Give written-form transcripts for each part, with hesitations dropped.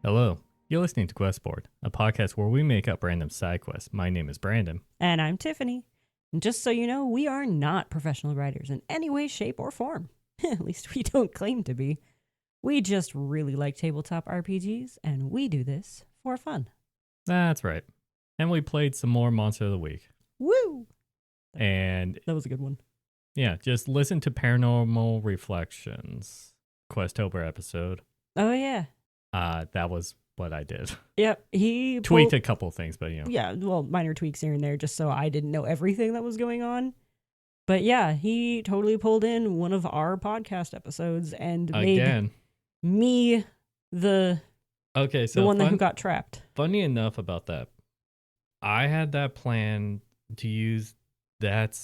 Hello, you're listening to Questboard, a podcast where we make up random side quests. My name is Brandon. And I'm Tiffany. And just so you know, we are not professional writers in any way, shape, or form. At least we don't claim to be. We just really like tabletop RPGs, and we do this for fun. That's right. And we played some more Monster of the Week. Woo! And That was a good one. yeah, just listen to Paranormal Reflections Questober episode. Oh, yeah. That was what I did. Yep. He Tweaked a couple things, but Yeah, well, minor tweaks here and there just so I didn't know everything that was going on. But yeah, he totally pulled in one of our podcast episodes and again, made me the so one who got trapped. Funny enough about that, I had that plan to use that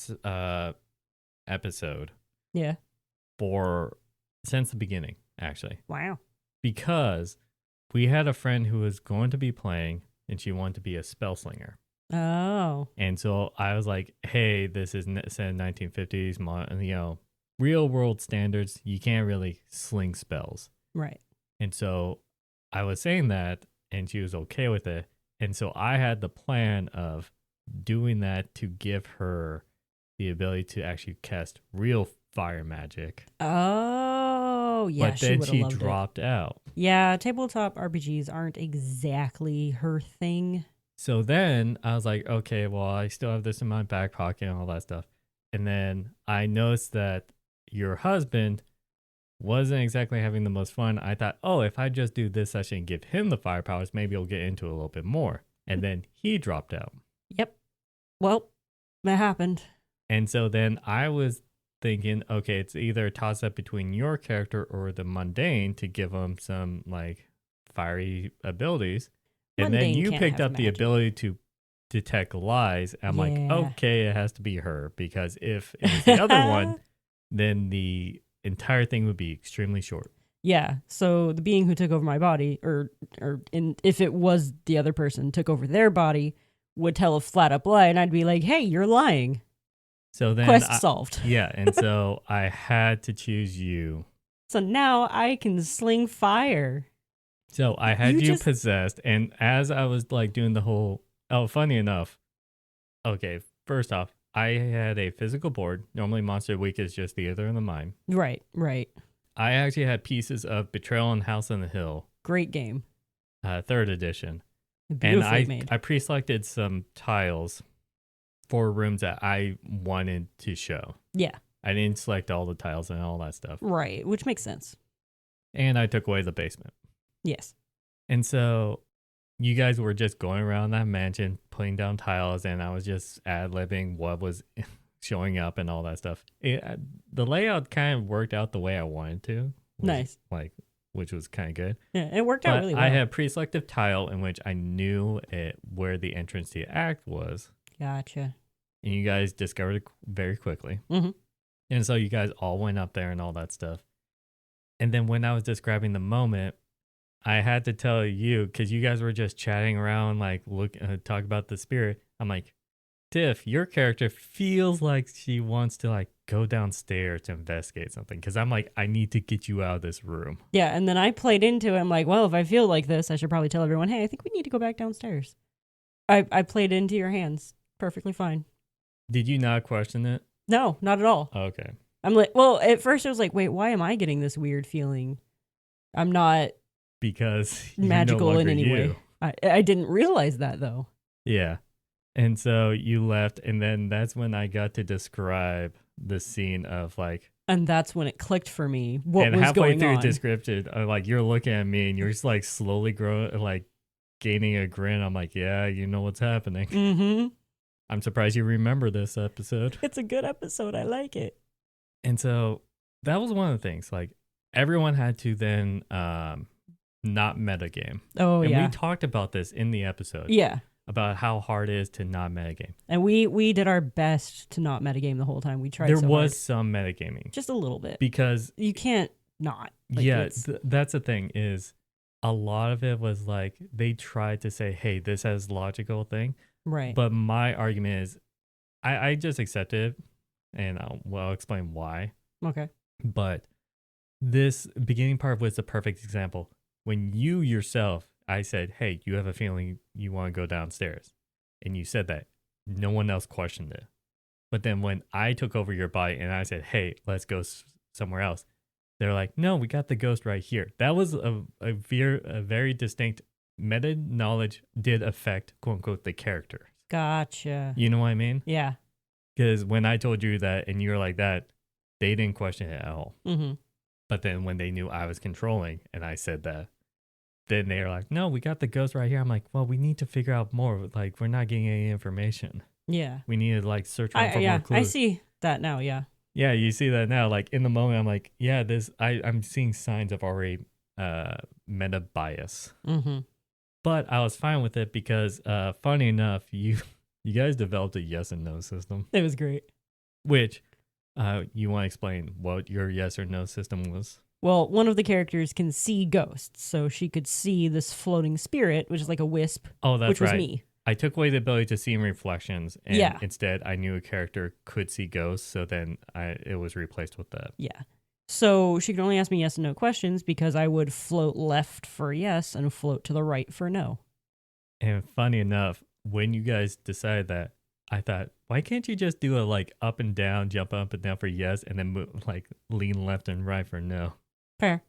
episode Yeah. since the beginning, actually. Wow. Because we had a friend who was going to be playing and she wanted to be a spell slinger. Oh. And so I was like, hey, this is set in 1950s, real world standards. You can't really sling spells. Right. And so I was saying that and she was okay with it. And so I had the plan of doing that to give her the ability to actually cast real fire magic. Oh, yeah. But then she loved dropped out. Yeah, tabletop RPGs aren't exactly her thing. So then I was like, okay, well, I still have this in my back pocket and all that stuff. And then I noticed that your husband wasn't exactly having the most fun. I thought, oh, if I just do this session and give him the fire powers, maybe he'll get into it a little bit more. And then he dropped out. Yep. Well, that happened. And so then I was thinking, okay, it's either a toss up between your character or the mundane to give him some like fiery abilities. And then you picked up the ability to detect lies. I'm like, okay, it has to be her, because if it was the other one, then the entire thing would be extremely short. Yeah. So the being who took over my body, if it was the other person took over their body, would tell a flat up lie, and I'd be like, hey, you're lying. So then quest solved. Yeah, and so I had to choose you. So now I can sling fire. So I had you possessed, and as I was like doing the whole, funny enough, okay, first off, I had a physical board. Normally Monster Week is just Theater in the Mind. Right. I actually had pieces of Betrayal on House on the Hill. Great game. 3rd edition. Beautifully made. I pre-selected some tiles for rooms that I wanted to show. Yeah. I didn't select all the tiles and all that stuff. Right, which makes sense. And I took away the basement. Yes. And so you guys were just going around that mansion, putting down tiles, and I was just ad-libbing what was showing up and all that stuff. The layout kind of worked out the way I wanted to. Nice. Which was kind of good. Yeah, it worked out really well. I had pre-selective tile in which I knew where the entrance to the act was. Gotcha. And you guys discovered it very quickly. Mm-hmm. And so you guys all went up there and all that stuff. And then when I was describing the moment, I had to tell you, because you guys were just chatting around, like talk about the spirit. I'm like, Tiff, your character feels like she wants to like go downstairs to investigate something. Because I'm like, I need to get you out of this room. Yeah, and then I played into it. I'm like, well, if I feel like this, I should probably tell everyone, hey, I think we need to go back downstairs. I played into your hands. Perfectly fine. Did you not question it? No, not at all. Okay. I'm like, well, at first I was like, wait, why am I getting this weird feeling? I'm not because magical in any way. I didn't realize that though. Yeah. And so you left, and then that's when I got to describe the scene of like, and that's when it clicked for me what was going on. And halfway through the description, like you're looking at me and you're just like slowly growing, like gaining a grin. I'm like, yeah, you know what's happening. Mm-hmm. I'm surprised you remember this episode. It's a good episode. I like it. And so that was one of the things. Like everyone had to then not metagame. Oh, and yeah. We talked about this in the episode. Yeah. About how hard it is to not metagame. And we did our best to not metagame the whole time. We tried There so was hard. some metagaming. Just a little bit. Because you can't not. Like, that's the thing is a lot of it was like they tried to say, hey, this has logical thing. Right. But my argument is I just accepted it, and I'll explain why. Okay. But this beginning part was the perfect example. when you yourself, I said, hey, you have a feeling you want to go downstairs. And you said that. No one else questioned it. But then when I took over your body and I said, hey, let's go somewhere else, they're like, no, we got the ghost right here. That was a very distinct meta knowledge did affect, quote unquote, the character. Gotcha. You know what I mean? Yeah. Because when I told you that and you were like that, they didn't question it at all. Mm-hmm. But then when they knew I was controlling and I said that, then they were like, no, we got the ghost right here. I'm like, well, we need to figure out more. Like, we're not getting any information. Yeah. We need to like search around for more clues. I see that now. Yeah. Yeah, you see that now. Like in the moment, I'm like, yeah, I'm seeing signs of already meta bias. Mm-hmm. But I was fine with it because, funny enough, you guys developed a yes and no system. It was great. Which, you want to explain what your yes or no system was? Well, one of the characters can see ghosts, so she could see this floating spirit, which is like a wisp. Oh, that's which right. was me. I took away the ability to see in reflections, and Yeah. instead I knew a character could see ghosts, so then it was replaced with that. Yeah. So she could only ask me yes and no questions because I would float left for yes and float to the right for no. And funny enough, when you guys decided that, I thought, why can't you just do a like up and down, jump up and down for yes, and then move, like lean left and right for no? Fair.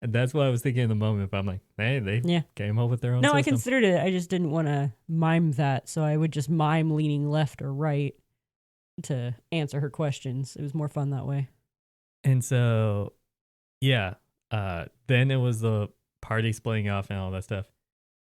And that's what I was thinking in the moment. But I'm like, hey, they came up with their own No, system. I considered it. I just didn't want to mime that, so I would just mime leaning left or right to answer her questions. It was more fun that way. And so, yeah, then it was the party splitting off and all that stuff.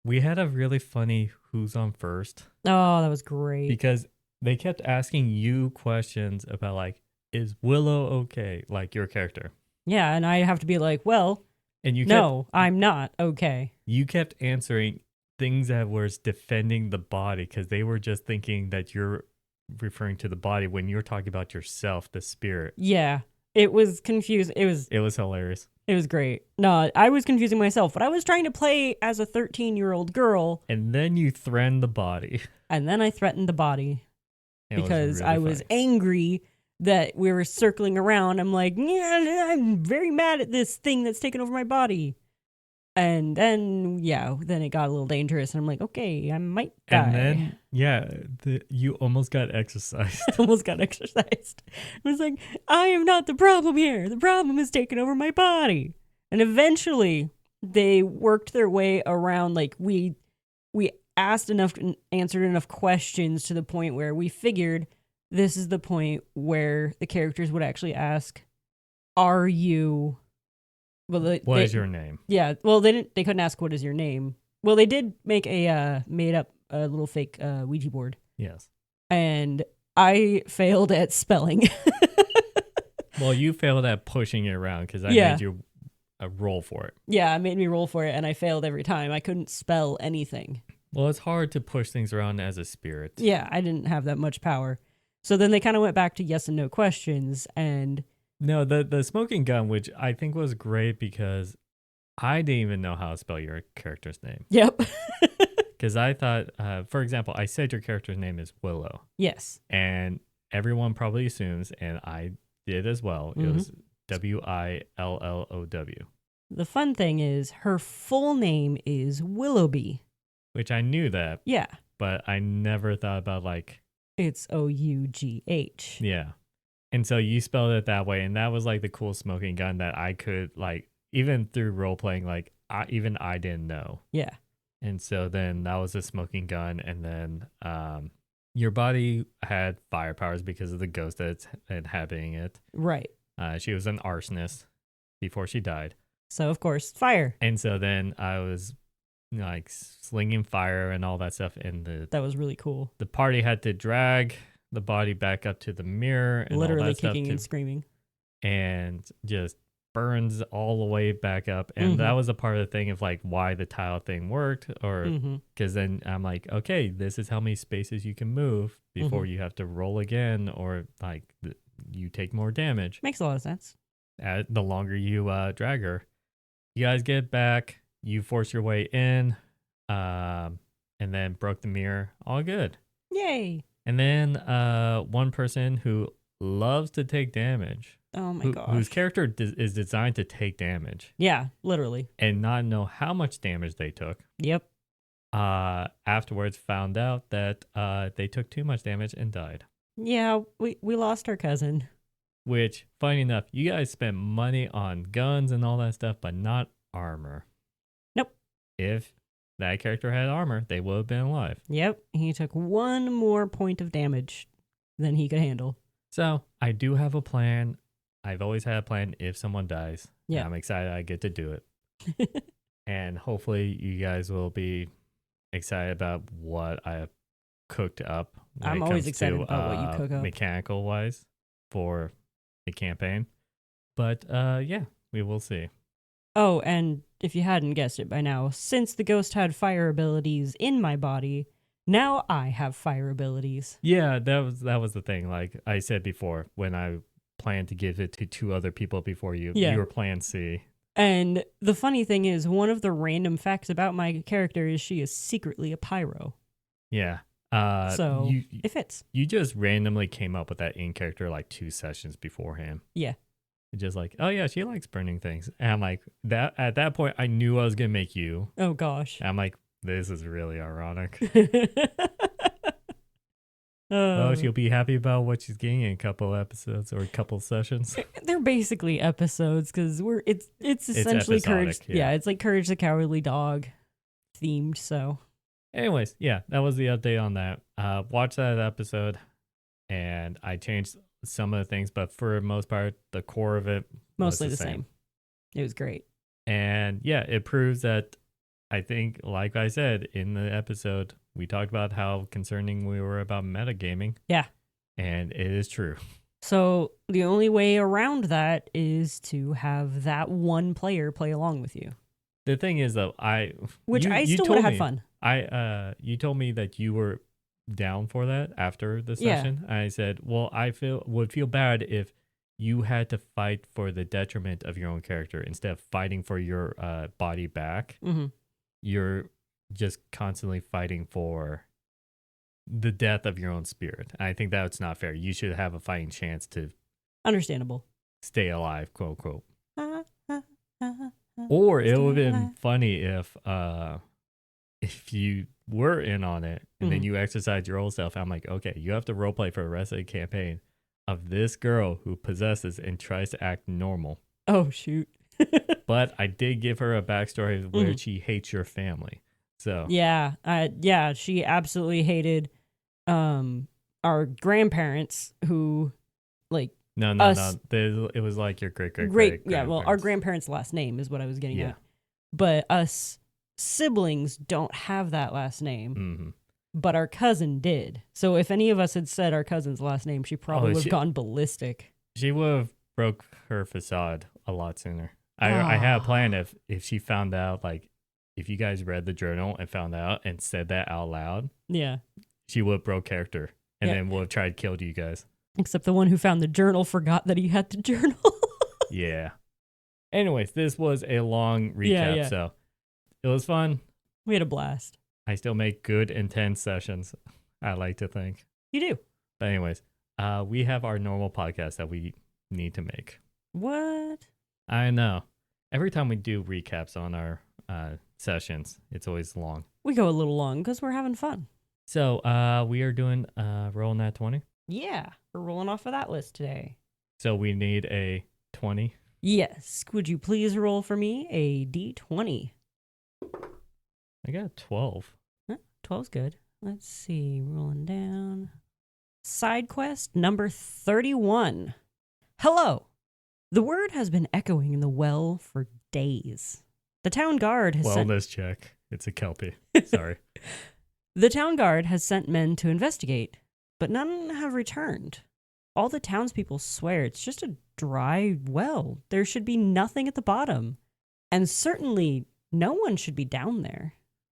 We had a really funny who's on first. Oh, that was great. Because they kept asking you questions about like, is Willow okay? Like your character. Yeah, and I have to be like, well, and no, I'm not okay. You kept answering things that was defending the body because they were just thinking that you're referring to the body when you're talking about yourself, the spirit. Yeah, it was confusing. It was hilarious. It was great. No, I was confusing myself, but I was trying to play as a 13-year-old girl. And then you threatened the body. And then I threatened the body because I was funny. Angry that we were circling around. I'm like, yeah, I'm very mad at this thing that's taken over my body. And then, then it got a little dangerous. And I'm like, okay, I might die. And then, you almost got exercised. I almost got exercised. I was like, I am not the problem here. The problem is taking over my body. And eventually, they worked their way around. Like, we asked enough, answered enough questions to the point where we figured this is the point where the characters would actually ask, are you... Well, what is your name? Yeah, well, they couldn't ask what is your name. Well, they did make a made up little fake Ouija board. Yes. And I failed at spelling. Well, you failed at pushing it around because I made you roll for it. Yeah, it made me roll for it, and I failed every time. I couldn't spell anything. Well, it's hard to push things around as a spirit. Yeah, I didn't have that much power. So then they kind of went back to yes and no questions, and... No, the smoking gun, which I think was great because I didn't even know how to spell your character's name. Yep. Because I thought, for example, I said your character's name is Willow. Yes. And everyone probably assumes, and I did as well, it was Willow. The fun thing is her full name is Willoughby. Which I knew that. Yeah. But I never thought about like... It's Ough. Yeah. And so you spelled it that way. And that was like the cool smoking gun that I could like, even through role playing, like I didn't know. Yeah. And so then that was a smoking gun. And then your body had fire powers because of the ghost that's inhabiting it. Right. She was an arsonist before she died. So, of course, fire. And so then I was like slinging fire and all that stuff. And that was really cool. The party had to drag the body back up to the mirror. And literally all that kicking stuff and screaming. And just burns all the way back up. And that was a part of the thing of like why the tile thing worked. Or because then I'm like, okay, this is how many spaces you can move before you have to roll again, or like you take more damage. Makes a lot of sense. The longer you drag her. You guys get back, you force your way in, and then broke the mirror. All good. Yay. And then one person who loves to take damage. Oh my gosh. Whose character is designed to take damage. Yeah, literally. And not know how much damage they took. Yep. Afterwards found out that they took too much damage and died. Yeah, we lost our cousin. Which, funny enough, you guys spent money on guns and all that stuff, but not armor. Nope. If that character had armor, they would have been alive. Yep. He took 1 more point of damage than he could handle. So, I do have a plan. I've always had a plan if someone dies. Yeah. I'm excited I get to do it. And hopefully you guys will be excited about what I have cooked up. I'm always excited about what you cook up. Mechanical wise for the campaign. But yeah, we will see. Oh, and if you hadn't guessed it by now, since the ghost had fire abilities in my body, now I have fire abilities. Yeah, that was the thing. Like I said before, when I planned to give it to 2 other people before you, you were plan C. And the funny thing is, one of the random facts about my character is she is secretly a pyro. Yeah. So it fits. You just randomly came up with that in character like 2 sessions beforehand. Yeah. Just like, oh yeah, she likes burning things. And I'm like, that at that point, I knew I was gonna make you. Oh gosh. And I'm like, this is really ironic. Oh, she'll be happy about what she's getting in a couple episodes or a couple sessions. They're basically episodes because it's essentially episodic, Courage. Yeah, it's like Courage the Cowardly Dog themed. So, anyways, yeah, that was the update on that. Watch that episode, and I changed some of the things, but for the most part, the core of it mostly the same. It was great, and yeah, it proves that. I think, like I said in the episode, we talked about how concerning we were about metagaming. Yeah. And it is true. So the only way around that is to have that one player play along with you. The thing is, though, I still would have had fun. You told me that you were down for that after the session. Yeah. I said, well, would feel bad if you had to fight for the detriment of your own character instead of fighting for your body back. Mm-hmm. You're just constantly fighting for the death of your own spirit. I think that's not fair. You should have a fighting chance to understandable stay alive, quote unquote. Or it would have been funny if you were in on it and then you exercise your old self. I'm like, okay, you have to roleplay for the rest of the campaign of this girl who possesses and tries to act normal. Oh shoot. But I did give her a backstory where she hates your family. So yeah, she absolutely hated our grandparents who like no. It was like your great. Yeah, well, our grandparents' last name is what I was getting at. But us siblings don't have that last name. Mm-hmm. But our cousin did. So if any of us had said our cousin's last name, she probably would have gone ballistic. She would have broke her facade a lot sooner. I had a plan if she found out, like, if you guys read the journal and found out and said that out loud, she would have broke character and then would have tried to kill you guys. Except the one who found the journal forgot that he had to journal. Yeah. Anyways, this was a long recap, so it was fun. We had a blast. I still make good, intense sessions, I like to think. You do. But anyways, we have our normal podcast that we need to make. What? I know. Every time we do recaps on our sessions, it's always long. We go a little long because we're having fun. So we are doing Roll Nat 20. Yeah, we're rolling off of that list today. So we need a 20. Yes. Would you please roll for me a D20? I got 12. 12's good. Let's see. Rolling down. Side quest number 31. Hello. The word has been echoing in the well for days. The town guard has Wellness check. It's a Kelpie. Sorry. The town guard has sent men to investigate, but none have returned. All the townspeople swear it's just a dry well. There should be nothing at the bottom. And certainly no one should be down there.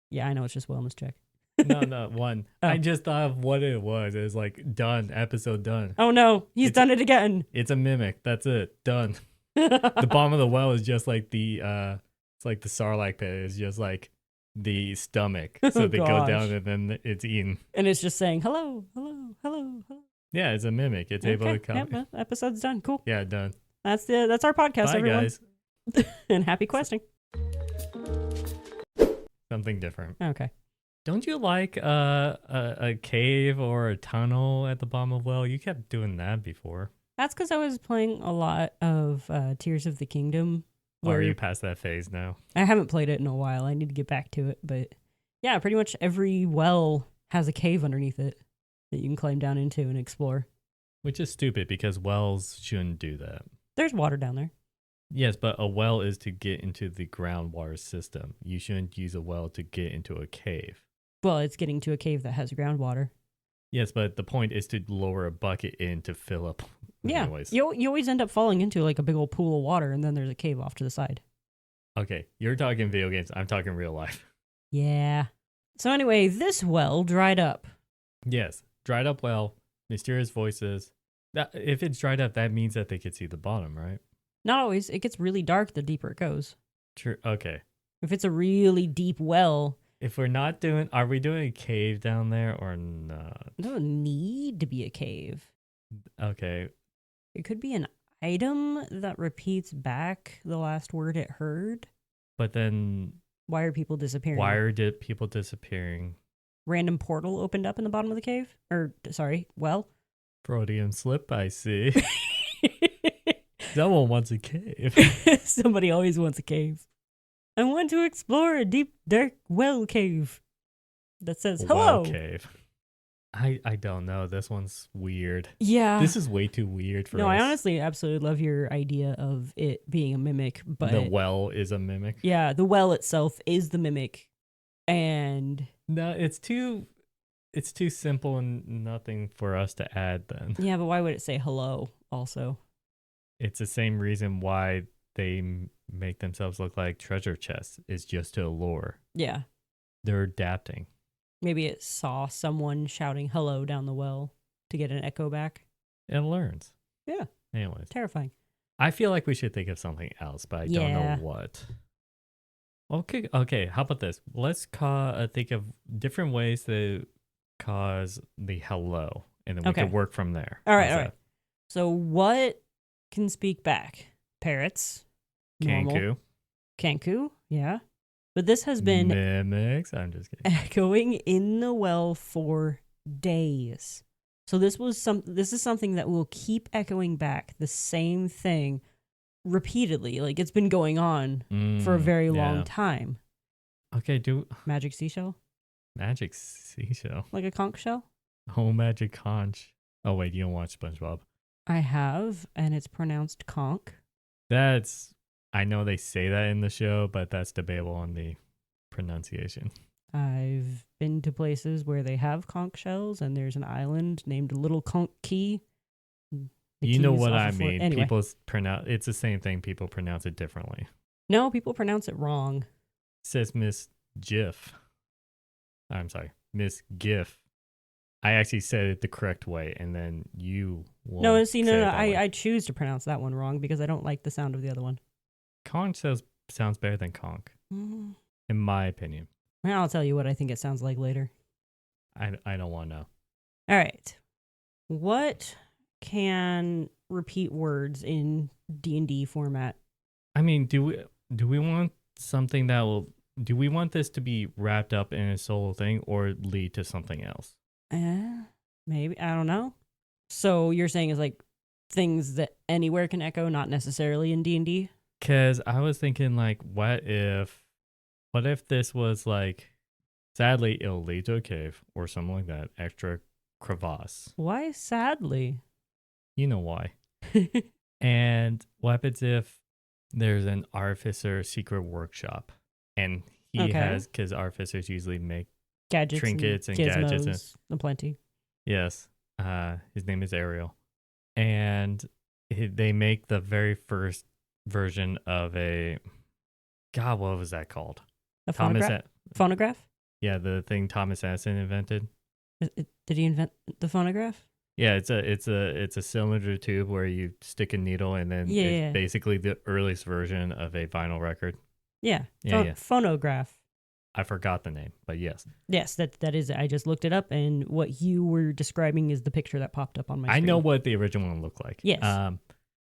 Yeah, I know it's just wellness check. No, one. Oh. I just thought of what it was. It was like done, episode done. Oh no, he's done it again. It's a mimic. That's it. Done. The bottom of the well is just like it's like the Sarlacc pit is just like the stomach. So they go down and then it's eaten. And it's just saying hello, hello, hello, hello. Yeah, it's a mimic. It's able to come. Yeah, well, episode's done. Cool. Yeah, done. That's our podcast, Bye, everyone. guys. And happy questing. Something different. Okay. Don't you like a cave or a tunnel at the bottom of a well? You kept doing that before. That's because I was playing a lot of Tears of the Kingdom. Or are you past that phase now? I haven't played it in a while. I need to get back to it. But yeah, pretty much every well has a cave underneath it that you can climb down into and explore. Which is stupid because wells shouldn't do that. There's water down there. Yes, but a well is to get into the groundwater system. You shouldn't use a well to get into a cave. Well, it's getting to a cave that has groundwater. Yes, but the point is to lower a bucket in to fill up. Yeah, Anyways. you always end up falling into like a big old pool of water, and then there's a cave off to the side. Okay, you're talking video games. I'm talking real life. Yeah. So anyway, this well dried up. Yes, dried up well, mysterious voices. If it's dried up, that means that they could see the bottom, right? Not always. It gets really dark the deeper it goes. True. Okay. If it's a really deep well, If we're not doing, are we doing a cave down there or not? it doesn't need to be a cave. Okay. It could be an item that repeats back the last word it heard. But then Why are people disappearing? why are people disappearing? Random portal opened up in the bottom of the cave? Well. Freudian slip, I see. Someone wants a cave. Somebody always wants a cave. I want to explore a deep, dark well cave that says hello. Well cave. I don't know. This one's weird. Yeah. This is way too weird for us. No, I honestly absolutely love your idea of it being a mimic, but The well is a mimic. yeah, the well itself is the mimic. And No, it's too simple and nothing for us to add then. yeah, but why would it say hello also? It's the same reason why they make themselves look like treasure chests, is just to allure. Yeah. They're adapting. Maybe it saw someone shouting hello down the well to get an echo back. It learns. Yeah. Anyways, Terrifying. I feel like we should think of something else, but I don't know what. Okay. How about this? Let's think of different ways to cause the hello, and then we can work from there. All right. So what can speak back? Parrots. Normal. Kanku. Yeah. But this has been mimics. I'm just kidding. Echoing in the well for days. So this is something that will keep echoing back the same thing repeatedly. Like it's been going on for a very long time. Okay, Magic seashell? Magic seashell. Like a conch shell? Oh, magic conch. Oh wait, you don't watch SpongeBob. I have, and it's pronounced conch. I know they say that in the show, but that's debatable on the pronunciation. I've been to places where they have conch shells, and there's an island named Little Conch Key. You know what I mean. Anyway. It's the same thing. People pronounce it differently. No, people pronounce it wrong. It says Miss Jiff. I'm sorry, Miss Giff. I actually said it the correct way, and then you will. No. I choose to pronounce that one wrong because I don't like the sound of the other one. Conch sounds better than conch, in my opinion. Well, I'll tell you what I think it sounds like later. I don't want to know. All right. What can repeat words in D&D format? I mean, do we want something that will? Do we want this to be wrapped up in a solo thing or lead to something else? Maybe. I don't know. So you're saying is like things that anywhere can echo, not necessarily in D&D? Because I was thinking, like, what if this was like, sadly, it'll lead to a cave or something like that, extra crevasse. Why sadly? You know why. And what happens if there's an artificer secret workshop and he has, because artificers usually make gadgets, trinkets and gadgets and plenty. Yes. His name is Ariel. And they make the very first version of what was that called? A phonograph? Phonograph? Yeah, the thing Thomas Edison invented. Did he invent the phonograph? Yeah, it's a cylinder tube where you stick a needle, and then it's basically the earliest version of a vinyl record. Yeah. Phonograph. I forgot the name, but yes. Yes, that is it. I just looked it up, and what you were describing is the picture that popped up on my screen. I know what the original one looked like. Yes.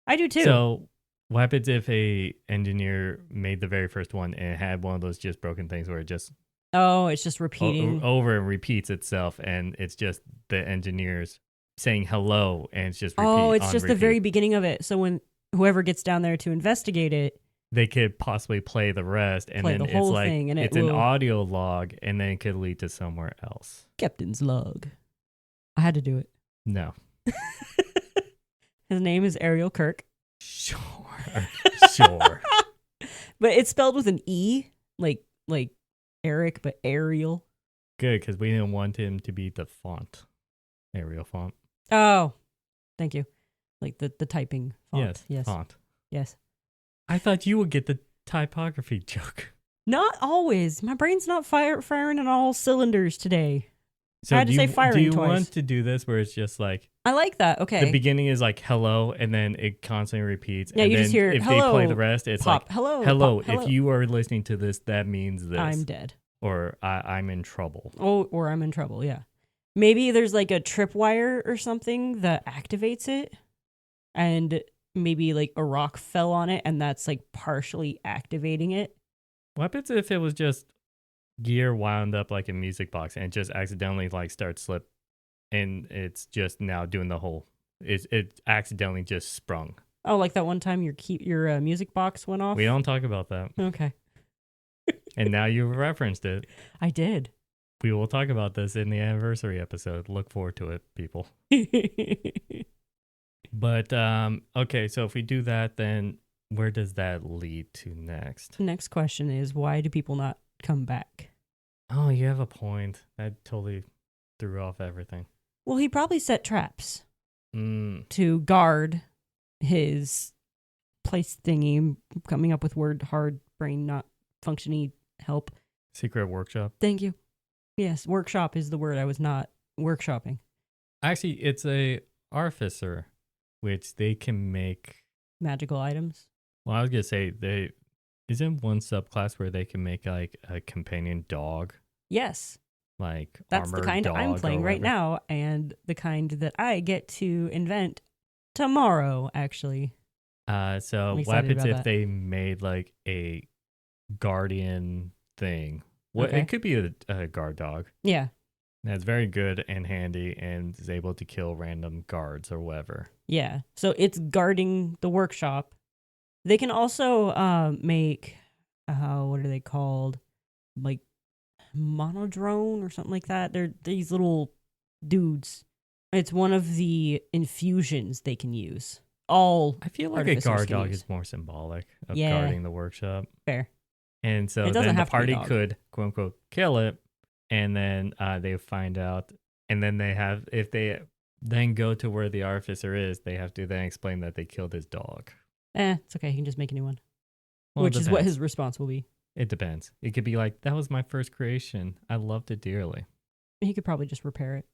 I do too. So what happens if a engineer made the very first one and it had one of those just broken things where it just it's just repeating. over and repeats itself, and it's just the engineers saying hello, and it's just it's just the very beginning of it. So when whoever gets down there to investigate it, they could possibly play the rest, and then it's like thing, and it's an audio log, and then it could lead to somewhere else. Captain's log. I had to do it. No. His name is Ariel Kirk. Sure. But it's spelled with an E, like Eric, but Ariel. Good, because we didn't want him to be the font. Arial font. Oh, thank you. Like the typing font. Yes. Font. Yes. I thought you would get the typography joke. Not always. My brain's not firing on all cylinders today. So I had to say firing twice. Do you twice. want to do this where it's just like... I like that. Okay. The beginning is like hello, and then it constantly repeats. Yeah, and you then just hear if hello, they play the rest, it's pop, like hello. Pop, If you are listening to this, that means this. I'm dead. Or I'm in trouble. Oh, or I'm in trouble, yeah. Maybe there's like a tripwire or something that activates it, and maybe like a rock fell on it, and that's like partially activating it. What happens if it was just gear wound up like a music box and it just accidentally like starts slip, and it's just now doing the whole... It accidentally just sprung. Oh, like that one time your music box went off? We don't talk about that. Okay. And now you referenced it. I did. We will talk about this in the anniversary episode. Look forward to it, people. But, okay, so if we do that, then where does that lead to next? Next question is, why do people not come back? Oh, you have a point. That totally threw off everything. Well, he probably set traps to guard his place thingy, coming up with word hard brain not functioning help. Secret workshop. Thank you. Yes, workshop is the word. I was not workshopping. Actually, it's a artificer, which they can make magical items. Well, I was gonna say isn't one subclass where they can make like a companion dog. Yes. Like that's the kind I'm playing right now, and the kind that I get to invent tomorrow, actually. So what happens if they made like a guardian thing? It could be a guard dog. Yeah. That's very good and handy and is able to kill random guards or whatever. Yeah. So it's guarding the workshop. They can also make, what are they called? Like monodrone or something like that. They're these little dudes. It's one of the infusions they can use. I feel like a guard dog is more symbolic of guarding the workshop. Fair. And so then the party could, quote unquote, kill it. And then they find out. And then if they then go to where the artificer is, they have to then explain that they killed his dog. It's okay. He can just make a new one. Well, which is what his response will be. It depends. It could be like, that was my first creation. I loved it dearly. He could probably just repair it.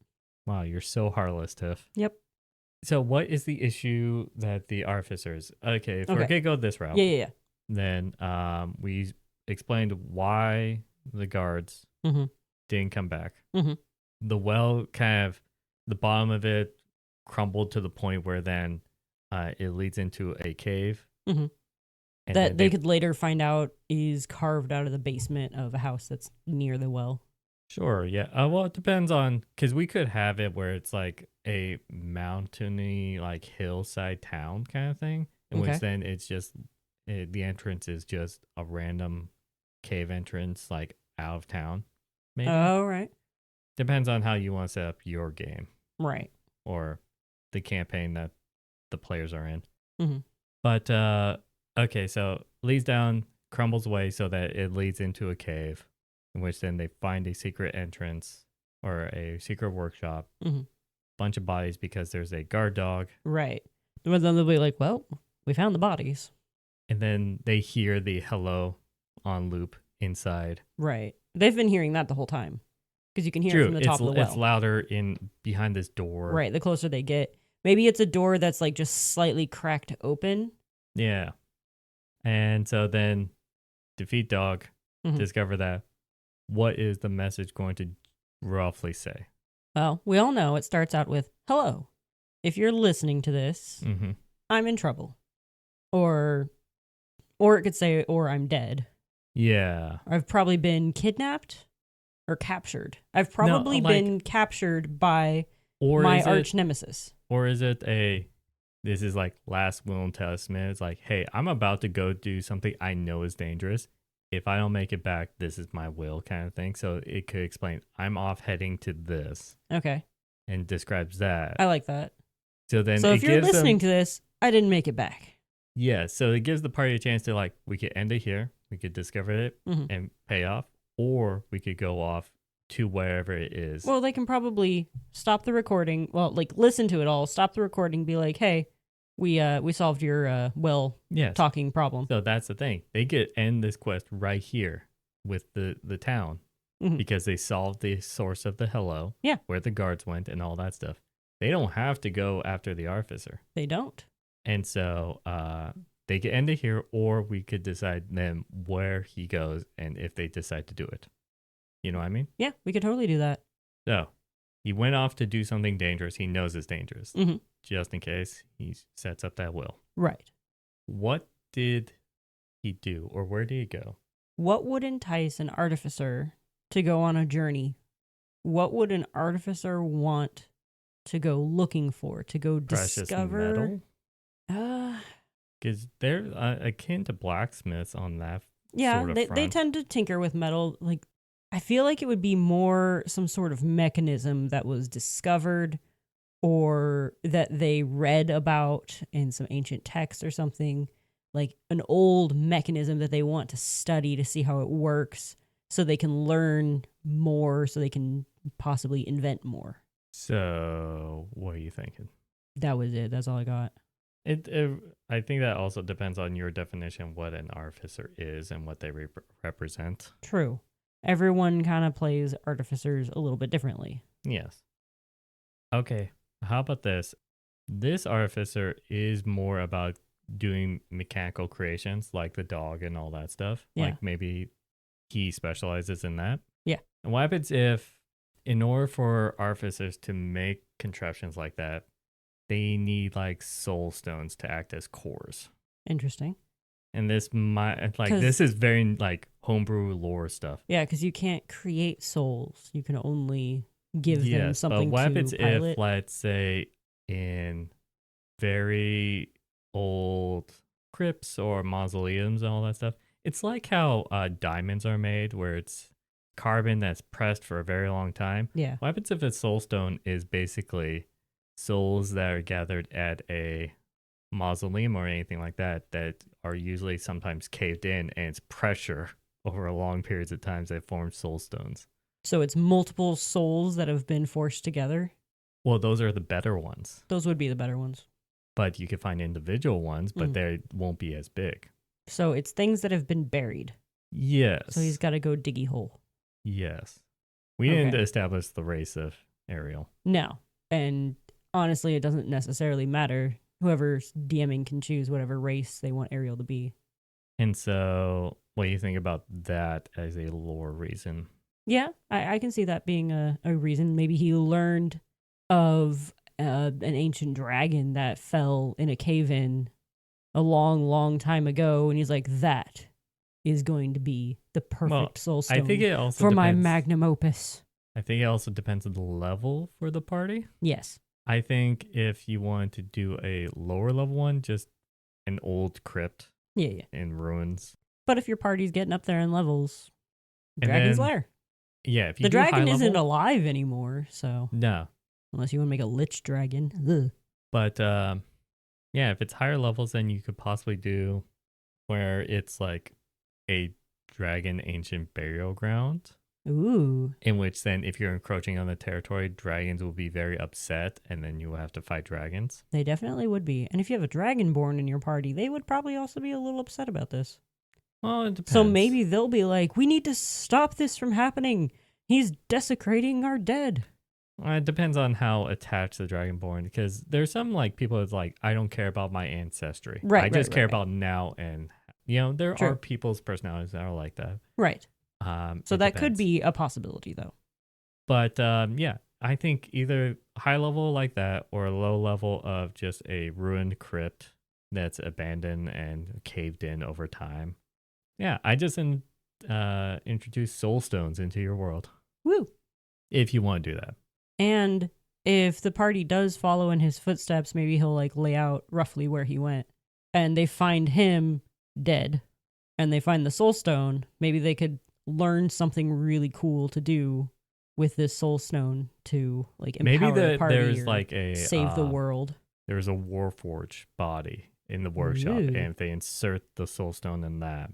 Wow, you're so heartless, Tiff. Yep. So what is the issue that the artificers... Okay, if we're going to go this route... Yeah. Then we explained why the guards didn't come back. Mm-hmm. The well kind of... The bottom of it crumbled to the point where then it leads into a cave. Mm-hmm. That they could later find out is carved out of the basement of a house that's near the well. Sure, yeah. Well, it depends on... Because we could have it where it's like a mountainy, like hillside town kind of thing. In which then it's just... the entrance is just a random cave entrance, like out of town. Maybe. Oh, right. Depends on how you want to set up your game. Right. Or the campaign that the players are in. Mm-hmm. But, okay, so leads down, crumbles away so that it leads into a cave. In which then they find a secret entrance or a secret workshop. Mm-hmm. Bunch of bodies because there's a guard dog. Right. But then they'll be like, well, we found the bodies. And then they hear the hello on loop inside. Right. They've been hearing that the whole time. Because you can hear it from the top of the well. It's louder behind this door. Right. The closer they get. Maybe it's a door that's like just slightly cracked open. Yeah. And so then Defeat Dog discover that. What is the message going to roughly say? Well, we all know it starts out with hello. If you're listening to this, I'm in trouble. Or it could say, or I'm dead. Yeah. I've probably been kidnapped or captured. I've probably been captured by my arch nemesis. Or is it this is like last will and testament. It's like, hey, I'm about to go do something I know is dangerous. If I don't make it back, this is my will kind of thing. So it could explain, I'm off heading to this. Okay. And describes that. I like that. So then if you're listening to this, I didn't make it back. Yeah, so it gives the party a chance to like, we could end it here. We could discover it and pay off. Or we could go off to wherever it is. Well, they can probably stop the recording. Well, like listen to it all, stop the recording, be like, hey, we solved your talking problem. So that's the thing. They could end this quest right here with the town because they solved the source of the hello. Yeah. Where the guards went and all that stuff. They don't have to go after the artificer. They don't. And so they could end it here, or we could decide then where he goes and if they decide to do it. You know what I mean? Yeah, we could totally do that. So he went off to do something dangerous. He knows it's dangerous. Just in case he sets up that will. Right. What did he do, or where did he go? What would entice an artificer to go on a journey? What would an artificer want to go looking for, to go discover? Precious metal? Because they're akin to blacksmiths on that sort of front. They tend to tinker with metal. Like, I feel like it would be more some sort of mechanism that was discovered or that they read about in some ancient text or something, like an old mechanism that they want to study to see how it works so they can learn more, so they can possibly invent more. So what are you thinking? That was it. That's all I got. I think that also depends on your definition of what an artificer is and what they represent. True. Everyone kind of plays artificers a little bit differently. Yes. Okay. How about this? This artificer is more about doing mechanical creations like the dog and all that stuff. Yeah. Like maybe he specializes in that. Yeah. And what happens if, in order for artificers to make contraptions like that, they need like soul stones to act as cores? Interesting. And this this is very like homebrew lore stuff. Yeah, because you can't create souls. You can only give them something but what to happens pilot. if, let's say, in very old crypts or mausoleums and all that stuff, it's like how diamonds are made, where it's carbon that's pressed for a very long time. Yeah. What happens if a soul stone is basically souls that are gathered at a mausoleum or anything like that are usually sometimes caved in, and it's pressure over a long periods of times that form soul stones. So it's multiple souls that have been forced together? Well, those are the better ones. Those would be the better ones. But you could find individual ones, but they won't be as big. So it's things that have been buried. Yes. So he's got to go diggy hole. Yes. We didn't establish the race of Ariel. No. And honestly, it doesn't necessarily matter. Whoever's DMing can choose whatever race they want Ariel to be. And so what do you think about that as a lore reason? Yeah, I can see that being a reason. Maybe he learned of an ancient dragon that fell in a cave-in a long, long time ago, and he's like, that is going to be the perfect soul stone I think it also for depends, my magnum opus. I think it also depends on the level for the party. Yes. I think if you wanted to do a lower level one, just an old crypt in ruins. But if your party's getting up there in levels, Dragon's Lair. Yeah, if you the dragon high isn't level, alive anymore, so no. Unless you want to make a lich dragon. Ugh. But yeah, if it's higher levels, then you could possibly do where it's like a dragon ancient burial ground. Ooh. In which then, if you're encroaching on the territory, dragons will be very upset, and then you will have to fight dragons. They definitely would be. And if you have a dragonborn in your party, they would probably also be a little upset about this. Well, it depends. So maybe they'll be like, we need to stop this from happening. He's desecrating our dead. It depends on how attached the dragonborn, because there's some like people that's like, I don't care about my ancestry. Right. I just care about now, and there are people's personalities that are like that. Right. So that could be a possibility, though. But yeah, I think either high level like that or a low level of just a ruined crypt that's abandoned and caved in over time. Yeah, I just introduced soul stones into your world. Woo! If you want to do that. And if the party does follow in his footsteps, maybe he'll like lay out roughly where he went. And they find him dead. And they find the soul stone. Maybe they could learn something really cool to do with this soul stone to like empower the party there's or like a save the world. There's a Warforged body in the workshop, Ooh. and if they insert the soul stone in that,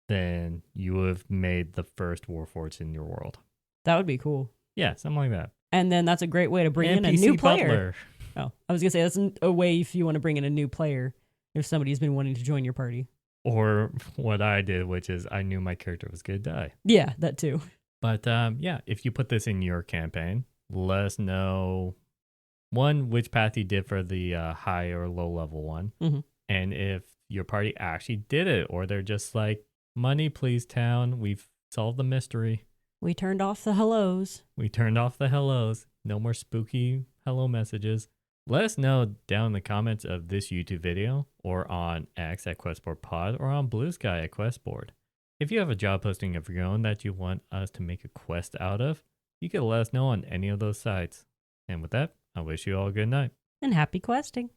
then you have made the first Warforged in your world. That would be cool. Yeah, something like that. And then that's a great way to bring in a new player. Oh, I was gonna say that's a way if you want to bring in a new player if somebody's been wanting to join your party. Or what I did, which is I knew my character was going to die. Yeah, that too. But yeah, if you put this in your campaign, let us know, one, which path you did for the high or low level one. Mm-hmm. And if your party actually did it, or they're just like, money please town, we've solved the mystery. We turned off the hellos. No more spooky hello messages. Let us know down in the comments of this YouTube video, or on X at QuestBoardPod, or on Blue Sky at QuestBoard. If you have a job posting of your own that you want us to make a quest out of, you can let us know on any of those sites. And with that, I wish you all a good night. And happy questing.